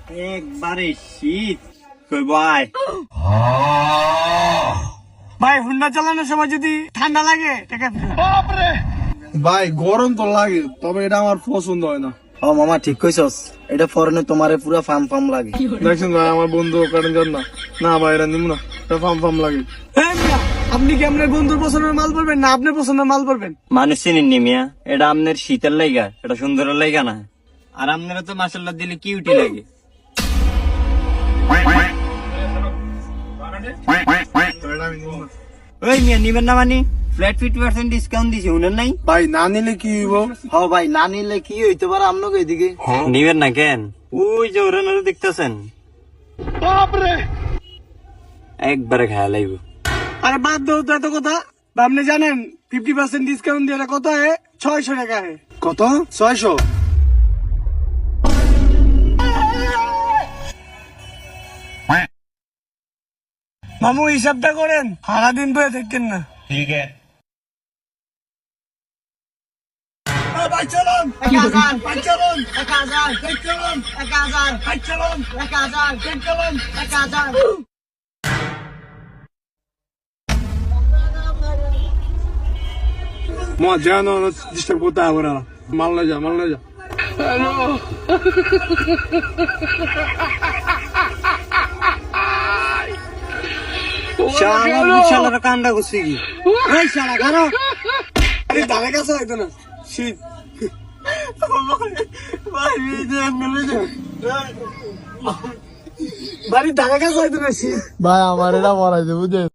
একবারে শীত কই ভাই ভাই হুন্ডা চালানোর সময় যদি ঠান্ডা লাগে টাকা ফেরত। ভাই গরম তো লাগে, তবে এটা আমার পছন্দ হয় না। ও মামা ঠিক কইছস, এটা ফরেনে তোমারে পুরা ফার্ম ফার্ম লাগে। দেখছেন ভাই, আমার বন্ধু কারণ জান না, না ভাই এটা নিব না, এটা ফার্ম ফার্ম লাগে। হ্যাঁ মিয়া, আপনি কি আপনার বন্ধুর পছন্দের মাল পড়বেন না আপনার পছন্দের মাল পড়বেন? মানুষ চিনি মিয়া, এটা আপনার শীতের লাইগা, এটা সুন্দরের লাইগা না। আর আপনারা তো মাশাআল্লাহ দিলে কিউটি লাগে। তো এটা আমি নিব না। ওই মিয়া নিবেন না মানে ফ্ল্যাট 50% ডিসকাউন্ট দিছি উনার নাই? ভাই না নিলে কি হইব? হ ভাই, না নিলে কি হইতে পারে আপনাকে এদিকে? নিবেন না কেন? ওই যে ওরা দেখতেছেন, একবারে খায়া লাইব। আরে বাদ দাও তো এত কথা। আপনি জানেন 50% ডিসকাউন্ট দিয়ে কত হয়? 600 টাকা হয়। কত? 600? মামু হিসাবটা করেন, সারাদিন বয়ে থাকেন না। ভাই চলুন, 1000, ভাই চলুন, 1000, ভাই চলুন, 1000, ভাই চলুন, 1000, ভাই চলুন, 1000। মা জানো ডিস্টার্ব করতে হবে না, মাল না যা, মাল না যা। শালা বিশালার কান্ডা করছে কি? এই শালা খানো। আরে ধারে কাছে হইতো না, শীত। বাড়ির ধারে কাছে হইতো না, শীত। ভাই আমার এটা মরাই দেবো।